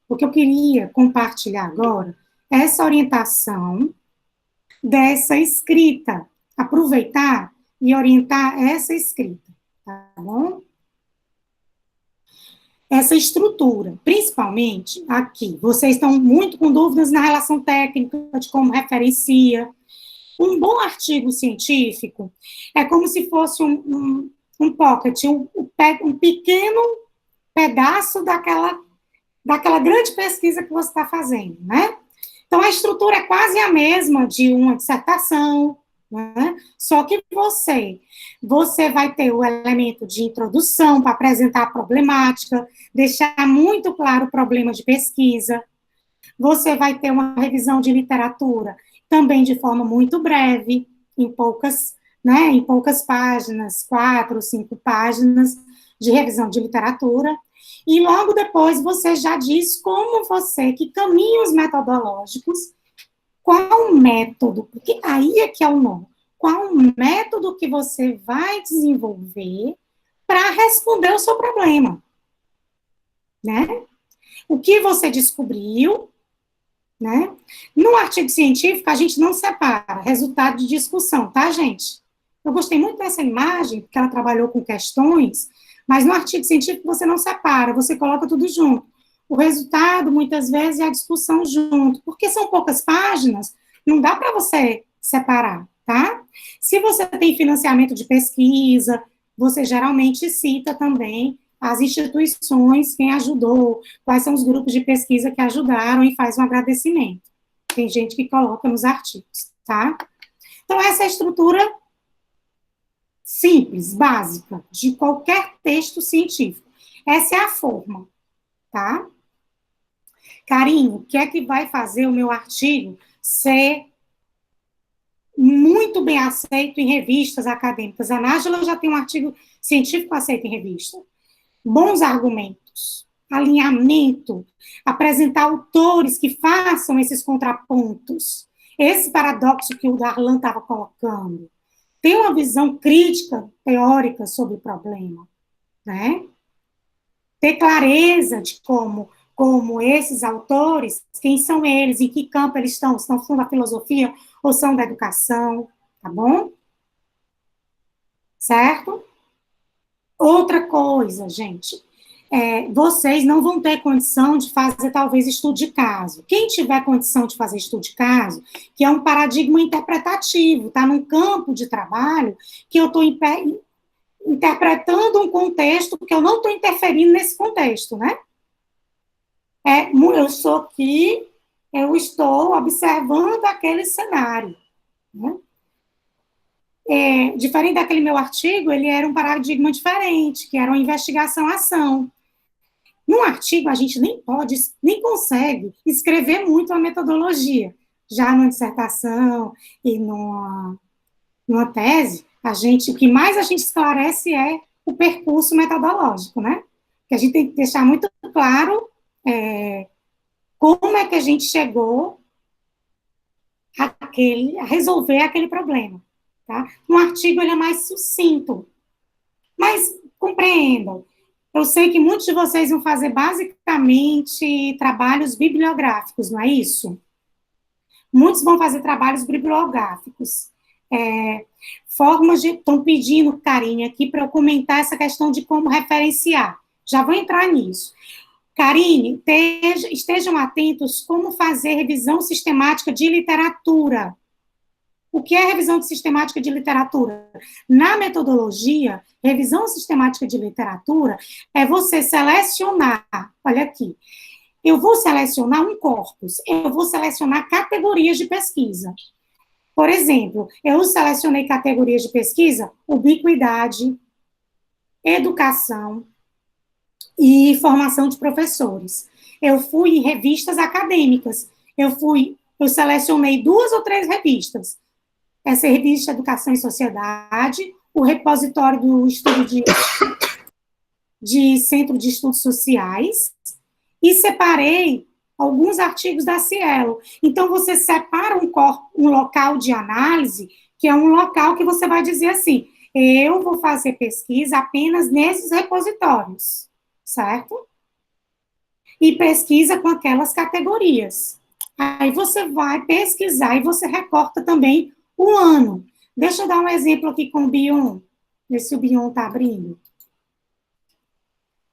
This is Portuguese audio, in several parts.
O que eu queria compartilhar agora é essa orientação dessa escrita, aproveitar e orientar essa escrita, tá bom? Essa estrutura, principalmente aqui, vocês estão muito com dúvidas na relação técnica de como referencia. Um bom artigo científico é como se fosse um pocket, um pequeno pedaço daquela grande pesquisa que você está fazendo, né? Então, a estrutura é quase a mesma de uma dissertação, né? Só que você vai ter o elemento de introdução para apresentar a problemática, deixar muito claro o problema de pesquisa. Você vai ter uma revisão de literatura também de forma muito breve, em poucas páginas, 4 ou 5 páginas de revisão de literatura. E logo depois você já diz que caminhos metodológicos, qual método, porque aí é que é o nó, qual método que você vai desenvolver para responder o seu problema, né? O que você descobriu, né? No artigo científico, a gente não separa resultado de discussão, tá, gente? Eu gostei muito dessa imagem, porque ela trabalhou com questões, mas no artigo científico você não separa, você coloca tudo junto. O resultado, muitas vezes, é a discussão junto, porque são poucas páginas, não dá para você separar, tá? Se você tem financiamento de pesquisa, você geralmente cita também as instituições, quem ajudou, quais são os grupos de pesquisa que ajudaram e faz um agradecimento. Tem gente que coloca nos artigos, tá? Então, essa é a estrutura simples, básica, de qualquer texto científico. Essa é a forma, tá? Carinho, o que é que vai fazer o meu artigo ser muito bem aceito em revistas acadêmicas? A Nájila já tem um artigo científico aceito em revista. Bons argumentos, alinhamento, apresentar autores que façam esses contrapontos, esse paradoxo que o Darlan estava colocando, ter uma visão crítica, teórica sobre o problema, né? Ter clareza de como esses autores, quem são eles, em que campo eles estão, se são da filosofia ou são da educação, tá bom? Certo? Outra coisa, gente, vocês não vão ter condição de fazer, talvez, estudo de caso. Quem tiver condição de fazer estudo de caso, que é um paradigma interpretativo, está num campo de trabalho que eu estou interpretando um contexto, porque eu não estou interferindo nesse contexto, né? Eu sou aqui, eu estou observando aquele cenário, né? Diferente daquele meu artigo, ele era um paradigma diferente, que era uma investigação-ação. Num artigo, a gente nem consegue escrever muito a metodologia. Já numa dissertação e numa tese, o que mais a gente esclarece é o percurso metodológico, né? Que a gente tem que deixar muito claro como é que a gente chegou a resolver aquele problema, tá? No artigo, ele é mais sucinto. Mas, compreendam, eu sei que muitos de vocês vão fazer basicamente trabalhos bibliográficos, não é isso? Muitos vão fazer trabalhos bibliográficos. Estão pedindo, Karine, aqui para eu comentar essa questão de como referenciar. Já vou entrar nisso. Karine, estejam atentos como fazer revisão sistemática de literatura. O que é revisão sistemática de literatura? Na metodologia, revisão sistemática de literatura é você selecionar, olha aqui, eu vou selecionar um corpus, eu vou selecionar categorias de pesquisa. Por exemplo, eu selecionei categorias de pesquisa, ubiquidade, educação e formação de professores. Eu fui em revistas acadêmicas, eu selecionei 2 ou 3 revistas. Essa revista Educação e Sociedade, o repositório do estudo de Centro de Estudos Sociais, e separei alguns artigos da Cielo. Então, você separa um local de análise, que é um local que você vai dizer assim, eu vou fazer pesquisa apenas nesses repositórios, certo? e pesquisa com aquelas categorias. Aí você vai pesquisar e você recorta também o ano. Deixa eu dar um exemplo aqui com o Bion. Ver se o Bion está abrindo.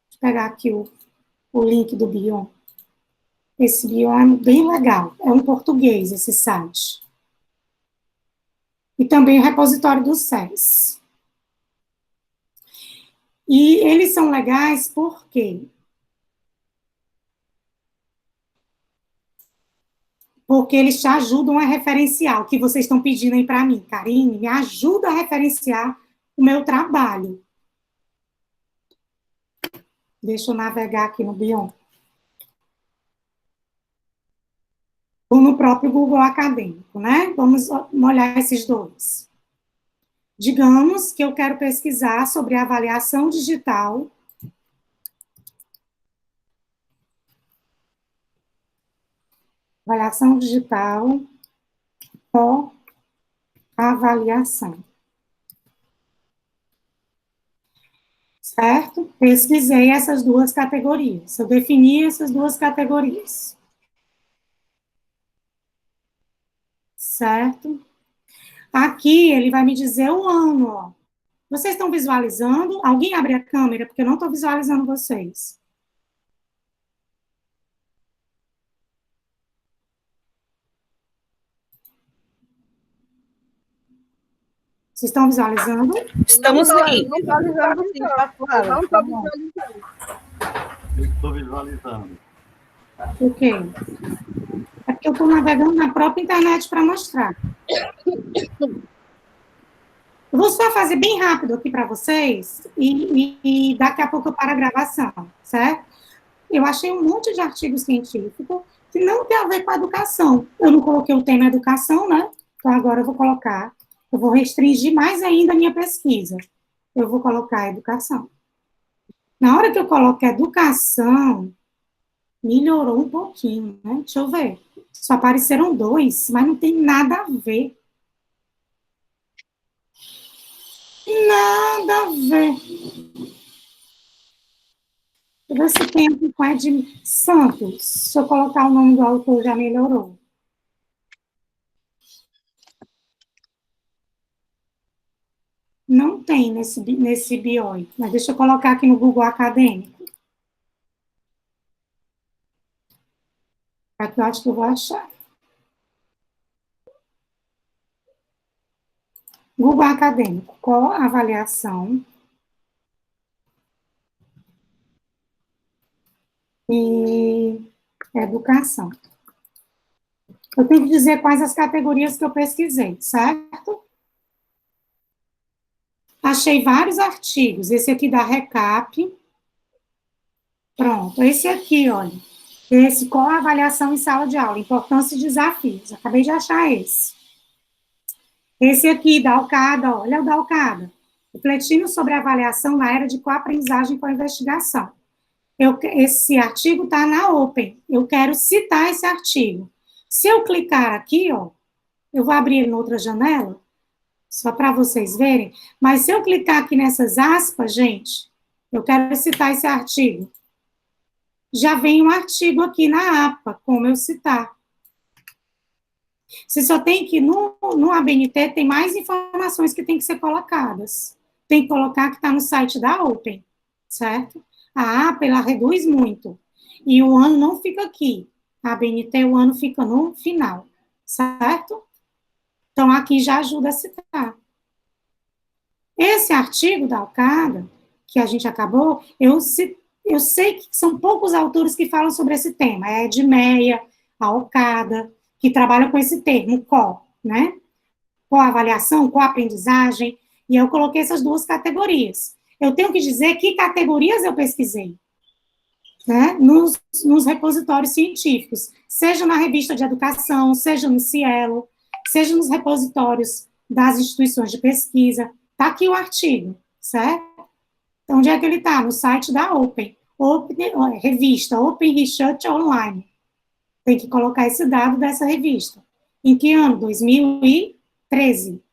Deixa eu pegar aqui o link do Bion. Esse Bion é bem legal. É um português, esse site. E também o repositório do SES. E eles são legais porque eles te ajudam a referenciar o que vocês estão pedindo aí para mim. Karine, me ajuda a referenciar o meu trabalho. Deixa eu navegar aqui no Bion. Ou no próprio Google Acadêmico, né? Vamos olhar esses dois. Digamos que eu quero pesquisar sobre avaliação digital. Avaliação digital ou avaliação. Certo? Pesquisei essas duas categorias. Eu defini essas duas categorias. Certo? Aqui ele vai me dizer o ano, ó. Vocês estão visualizando? Alguém abre a câmera, porque eu não estou visualizando vocês. Vocês estão visualizando? Estamos sim. Não estou visualizando, sim, tá claro. Não estou visualizando. Eu estou visualizando. O quê? É porque eu estou navegando na própria internet para mostrar. Eu vou só fazer bem rápido aqui para vocês e daqui a pouco eu paro a gravação, certo? Eu achei um monte de artigo científico que não tem a ver com a educação. Eu não coloquei o tema educação, né? Então agora eu vou colocar, eu vou restringir mais ainda a minha pesquisa. Eu vou colocar educação. Na hora que eu coloco educação, melhorou um pouquinho, né? Deixa eu ver. Só apareceram 2, mas não tem nada a ver. Nada a ver. Deixa eu ver se tem aqui com Ed Santos. Se eu colocar o nome do autor, já melhorou. Não tem nesse BIOI, mas deixa eu colocar aqui no Google Acadêmico. Aqui eu acho que eu vou achar. Google Acadêmico, qual avaliação e educação. Eu tenho que dizer quais as categorias que eu pesquisei, certo? Achei vários artigos. Esse aqui da Recap. Pronto. Esse aqui, olha. Esse, qual a avaliação em sala de aula? Importância e desafios. Acabei de achar esse. Esse aqui, da Alcada, olha o da Alcada. Refletindo sobre a avaliação na era de co-aprendizagem com a investigação. Esse artigo está na Open. Eu quero citar esse artigo. Se eu clicar aqui, ó, eu vou abrir ele em outra janela, só para vocês verem, mas se eu clicar aqui nessas aspas, gente, eu quero citar esse artigo. Já vem um artigo aqui na APA, como eu citar. Você só tem que, no ABNT, tem mais informações que tem que ser colocadas. Tem que colocar que está no site da Open, certo? A APA, ela reduz muito. E o ano não fica aqui. A ABNT, o ano fica no final, certo? Então, aqui já ajuda a citar. Esse artigo da Alcada, que a gente acabou, eu sei que são poucos autores que falam sobre esse tema. É a Edmeia, a Alcada, que trabalham com esse termo, né? Co-avaliação, co-aprendizagem, e eu coloquei essas duas categorias. Eu tenho que dizer que categorias eu pesquisei, né? Nos repositórios científicos, seja na revista de educação, seja no Cielo, seja nos repositórios das instituições de pesquisa. Está aqui o artigo, certo? Então, onde é que ele está? No site da Open. Revista Open Research Online. Tem que colocar esse dado dessa revista. Em que ano? 2013.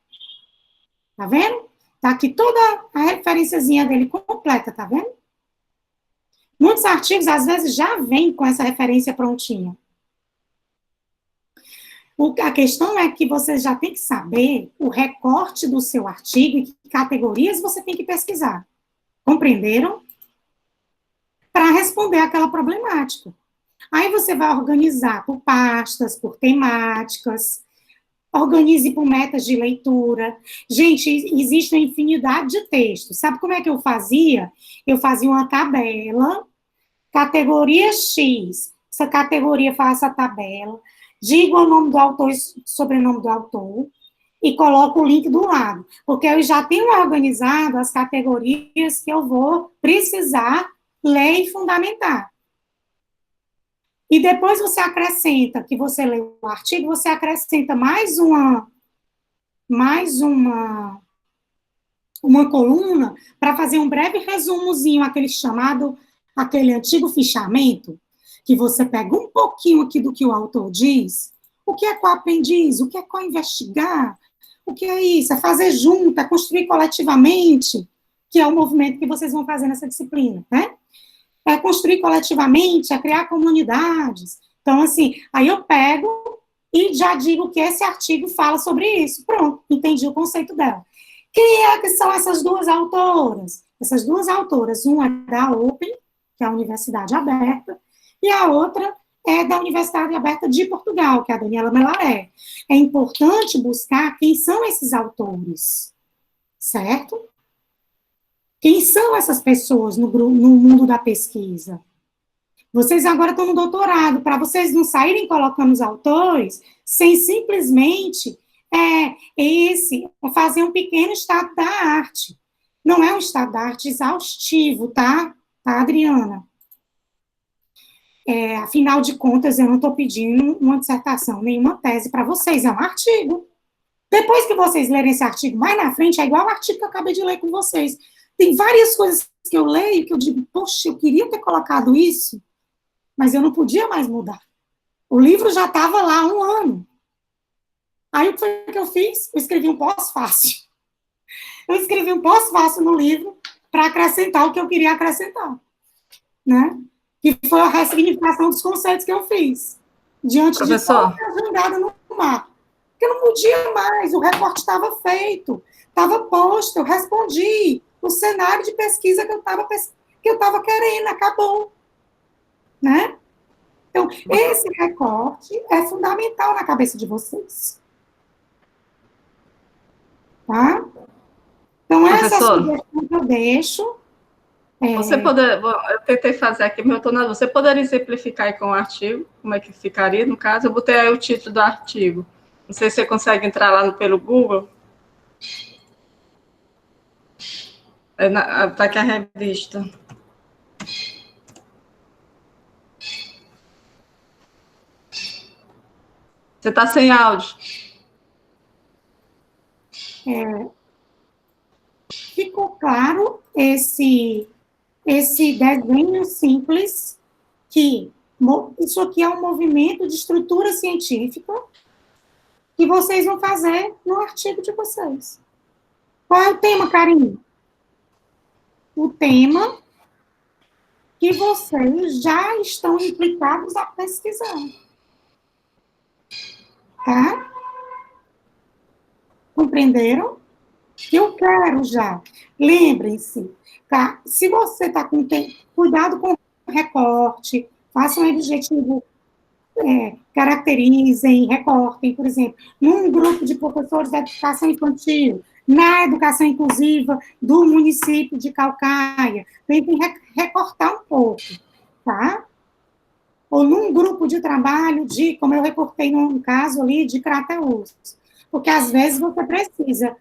Tá vendo? Tá aqui toda a referenciazinha dele completa, tá vendo? Muitos artigos, às vezes, já vêm com essa referência prontinha. A questão é que você já tem que saber o recorte do seu artigo e que categorias você tem que pesquisar. Compreenderam? Para responder àquela problemática. Aí você vai organizar por pastas, por temáticas, organize por metas de leitura. Gente, existe uma infinidade de textos. Sabe como é que eu fazia? Eu fazia uma tabela, categoria X, essa categoria faz essa tabela, digo o nome do autor e sobrenome do autor, e coloco o link do lado, porque eu já tenho organizado as categorias que eu vou precisar ler e fundamentar. E depois você acrescenta, que você lê o artigo, você acrescenta mais uma coluna para fazer um breve resumozinho, aquele antigo fichamento, que você pega um pouquinho aqui do que o autor diz, o que é co-aprendiz, o que é co-investigar, o que é isso, é fazer junto, é construir coletivamente, que é o movimento que vocês vão fazer nessa disciplina, né? É construir coletivamente, é criar comunidades. Então, assim, aí eu pego e já digo que esse artigo fala sobre isso. Pronto, entendi o conceito dela. Quem é que são essas duas autoras? Essas duas autoras, uma é da Open, que é a Universidade Aberta, e a outra é da Universidade Aberta de Portugal, que é a Daniela Melaré. É importante buscar quem são esses autores, certo? Quem são essas pessoas no mundo da pesquisa? Vocês agora estão no doutorado, para vocês não saírem colocando os autores sem simplesmente fazer um pequeno estado da arte. Não é um estado da arte exaustivo, tá? Tá, Adriana? Afinal de contas, eu não estou pedindo uma dissertação, nenhuma tese para vocês, é um artigo. Depois que vocês lerem esse artigo mais na frente, é igual o artigo que eu acabei de ler com vocês. Tem várias coisas que eu leio que eu digo, poxa, eu queria ter colocado isso, mas eu não podia mais mudar. O livro já estava lá há 1 ano. Aí o que foi que eu fiz? Eu escrevi um pós-fácil. Eu escrevi um pós-fácil no livro para acrescentar o que eu queria acrescentar, né? Que foi a ressignificação dos conceitos que eu fiz, diante de toda a jangada no mar. Porque eu não podia mais, o recorte estava feito, estava posto, eu respondi o cenário de pesquisa que eu estava querendo, acabou, né? Então, esse recorte é fundamental na cabeça de vocês. Tá? Então, essa sugestão que eu deixo. Eu tentei fazer aqui, mas eu estou na dúvida. Você poderia exemplificar aí com o artigo? Como é que ficaria, no caso? Eu botei aí o título do artigo. Não sei se você consegue entrar lá pelo Google. Está aqui a revista. Você está sem áudio. Ficou claro esse desenho simples, que isso aqui é um movimento de estrutura científica que vocês vão fazer no artigo de vocês. Qual é o tema, Karine? O tema que vocês já estão implicados a pesquisar. Tá? Compreenderam? Eu quero já. Lembrem-se, tá? Se você está com tempo, cuidado com o recorte, façam um objetivo, caracterizem, recortem, por exemplo, num grupo de professores da educação infantil, na educação inclusiva do município de Caucaia, tentem recortar um pouco, tá? Ou num grupo de trabalho como eu recortei num caso ali de Crateús, porque às vezes você precisa,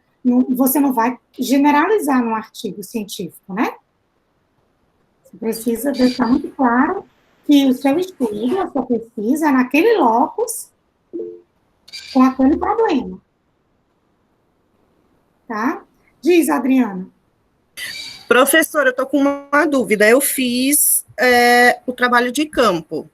você não vai generalizar num artigo científico, né? Você precisa deixar muito claro que o seu estudo, a sua pesquisa é naquele locus, com aquele problema. Tá? Diz, Adriana. Professora, eu estou com uma dúvida. Eu fiz o trabalho de campo.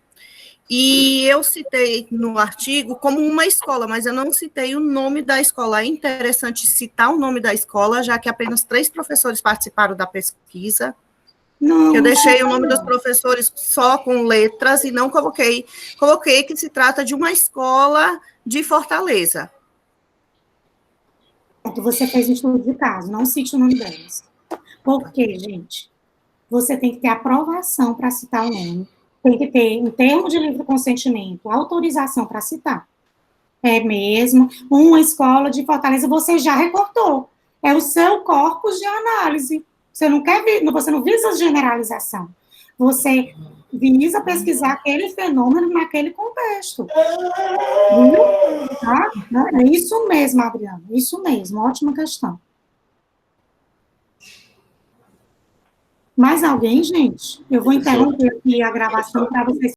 E eu citei no artigo como uma escola, mas eu não citei o nome da escola. É interessante citar o nome da escola, já que apenas 3 professores participaram da pesquisa. Não, Eu deixei o não. nome dos professores só com letras e não coloquei que se trata de uma escola de Fortaleza. Você fez um estudo de caso, não cite o nome delas. Por quê, gente? Você tem que ter aprovação para citar o nome, tem que ter um termo de livre consentimento, autorização para citar. É mesmo, uma escola de Fortaleza você já recortou. É o seu corpus de análise. Você não visa generalização. Você visa pesquisar aquele fenômeno naquele contexto. Viu? Tá? É isso mesmo, Adriana. Isso mesmo. Ótima questão. Mais alguém, gente? Eu vou interromper aqui a gravação para vocês